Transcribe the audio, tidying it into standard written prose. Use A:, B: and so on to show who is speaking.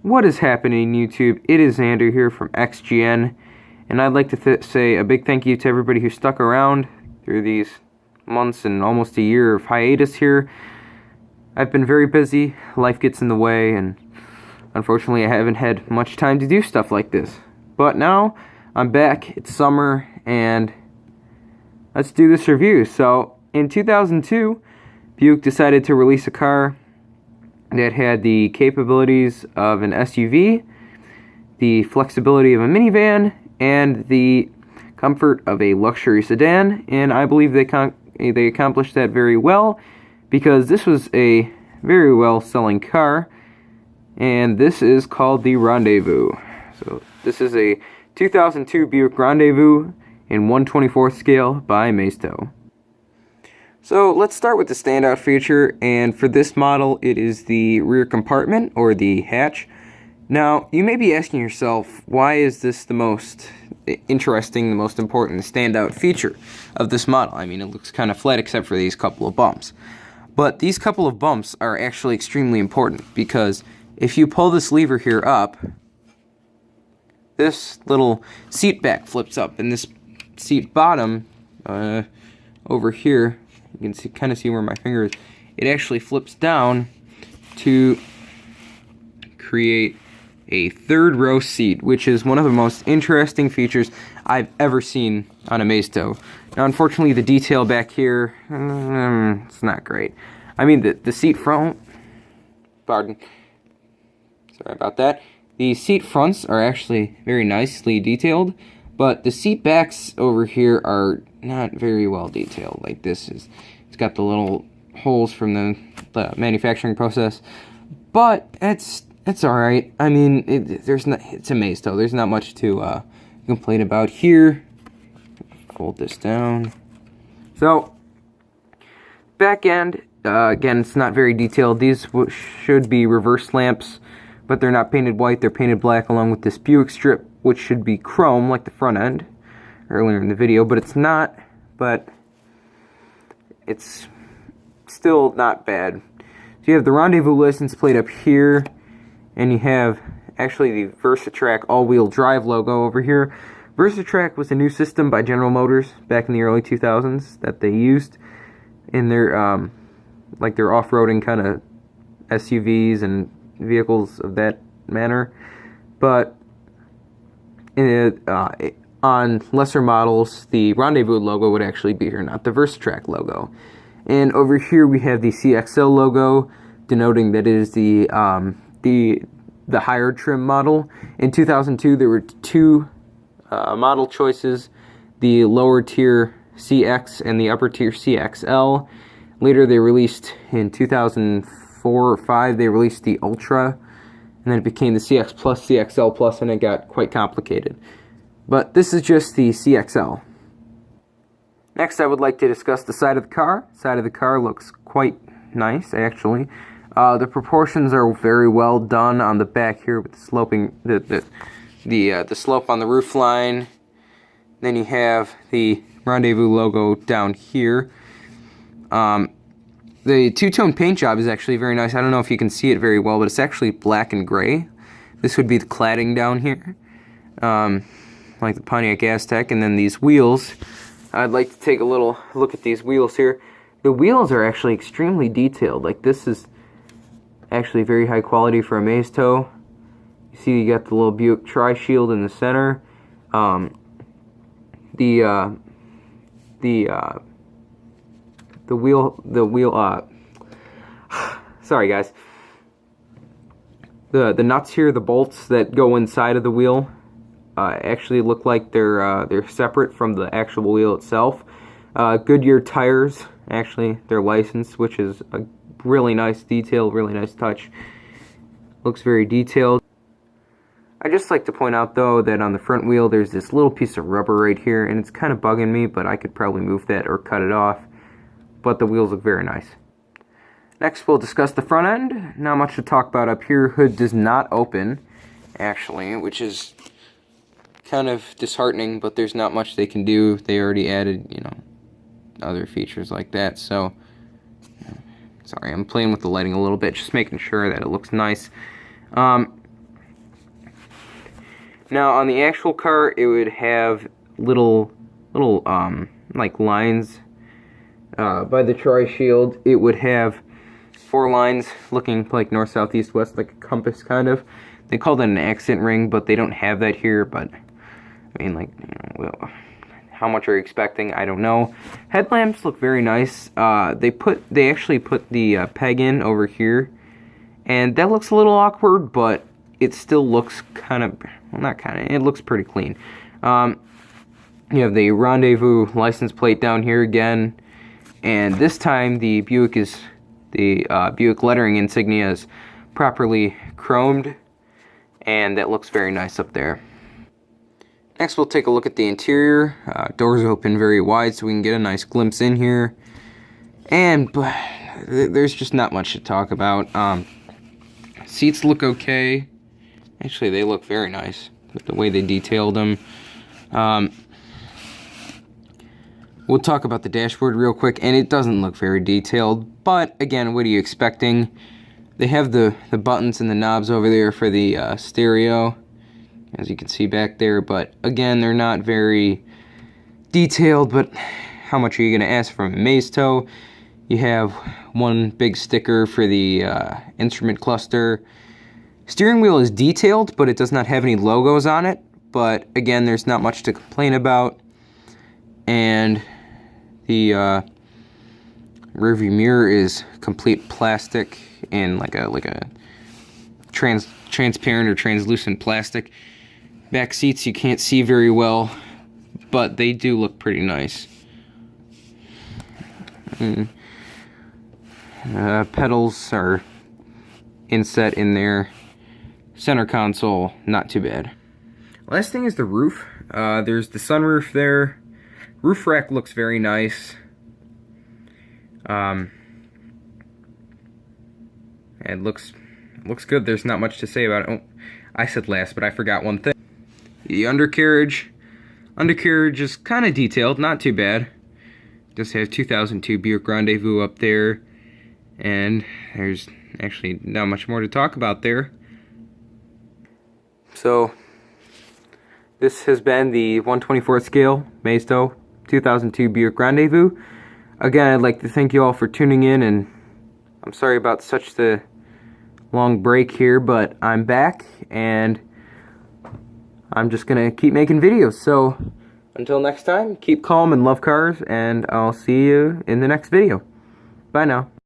A: What is happening, YouTube? It is Xander here from XGN, and I'd like to say a big thank you to everybody who stuck around through these months and almost a year of hiatus here. I've been very busy, life gets in the way, and unfortunately I haven't had much time to do stuff like this. But now, I'm back, it's summer, and let's do this review. So, in 2002, Buick decided to release a car that had the capabilities of an SUV, the flexibility of a minivan, and the comfort of a luxury sedan, and I believe they accomplished that very well, because this was a very well selling car, and this is called the Rendezvous. So this is a 2002 Buick Rendezvous in 1/24 scale by Maisto. So let's start with the standout feature, and for this model it is the rear compartment, or the hatch. Now, you may be asking yourself, why is this the most interesting, the most important standout feature of this model? I mean, it looks kind of flat except for these couple of bumps. But these couple of bumps are actually extremely important, because if you pull this lever here up, this little seat back flips up, and this seat bottom over here, you can kind of see where my finger is, it actually flips down to create a third row seat, which is one of the most interesting features I've ever seen on a Maisto. Now, unfortunately, the detail back here, it's not great. I mean, the seat front, sorry about that. The seat fronts are actually very nicely detailed, but the seat backs over here are not very well detailed. Like this is, it's got the little holes from the manufacturing process, but it's all right. I mean, it's a Maisto. There's not much to complain about here. Fold this down. So back end, again, it's not very detailed. These should be reverse lamps, but they're not painted white. They're painted black, along with this Buick strip, which should be chrome like the front end earlier in the video, but it's not. But it's still not bad. So you have the Rendezvous license plate up here, and you have actually the VersaTrack all-wheel drive logo over here. VersaTrack was a new system by General Motors back in the early 2000s that they used in their like their off-roading kind of SUVs and vehicles of that manner. But on lesser models, the Rendezvous logo would actually be here, not the VersaTrack logo. And over here we have the CXL logo, denoting that it is the higher trim model. In 2002, there were two model choices: the lower tier CX and the upper tier CXL. Later, they released in 2004 or 5. They released the Ultra, and then it became the CX Plus, CXL Plus, and it got quite complicated. But this is just the CXL. Next, I would like to discuss the side of the car. The side of the car looks quite nice, actually. The proportions are very well done on the back here with the sloping, the slope on the roof line. Then you have the Rendezvous logo down here. The two-tone paint job is actually very nice. I don't know if you can see it very well, but it's actually black and gray. This would be the cladding down here, like the Pontiac Aztek. And then these wheels, I'd like to take a little look at these wheels here. The wheels are actually extremely detailed. Like, this is actually very high quality for a Maisto. You see, you got the little Buick tri-shield in the center. The wheel, sorry guys. The nuts here, the bolts that go inside of the wheel, actually look like they're separate from the actual wheel itself. Goodyear tires, actually, they're licensed, which is a really nice detail, really nice touch. Looks very detailed. I'd just like to point out, though, that on the front wheel there's this little piece of rubber right here, and it's kind of bugging me, but I could probably move that or cut it off. But the wheels look very nice. Next, we'll discuss the front end. Not much to talk about up here. Hood does not open, actually, which is kind of disheartening, but there's not much they can do. They already added, other features like that, so sorry, I'm playing with the lighting a little bit, just making sure that it looks nice. Now on the actual car, it would have little like lines by the tri-shield. It would have 4 lines looking like north, south, east, west, like a compass kind of. They call that an accent ring, but they don't have that here. But I mean, like, well, how much are you expecting? I don't know. Headlamps look very nice. They actually put the peg in over here, and that looks a little awkward, but it still looks kind of, well, not kind of, it looks pretty clean. You have the Rendezvous license plate down here again, and this time the Buick lettering insignia is properly chromed, and that looks very nice up there. Next, we'll take a look at the interior. Doors open very wide so we can get a nice glimpse in here, and there's just not much to talk about. Seats look okay. Actually, they look very nice with the way they detailed them. We'll talk about the dashboard real quick, and it doesn't look very detailed, but again, what are you expecting? They have the buttons and the knobs over there for the stereo, as you can see back there, but again, they're not very detailed. But how much are you going to ask from Maisto? You have one big sticker for the instrument cluster. Steering wheel is detailed, but it does not have any logos on it. But again, there's not much to complain about. And the rearview mirror is complete plastic and like a transparent or translucent plastic. Back seats you can't see very well, but they do look pretty nice. Pedals are inset in there. Center console, not too bad. Last thing is the roof. There's the sunroof there. Roof rack looks very nice. It looks good. There's not much to say about it. Oh, I said last, but I forgot one thing. The undercarriage is kind of detailed, not too bad. Just have 2002 Buick Rendezvous up there, and there's actually not much more to talk about there. So this has been the 1/24th scale Maisto 2002 Buick Rendezvous. Again, I'd like to thank you all for tuning in, and I'm sorry about such the long break here, but I'm back, and I'm just gonna keep making videos. So until next time, keep calm and love cars, and I'll see you in the next video. Bye now.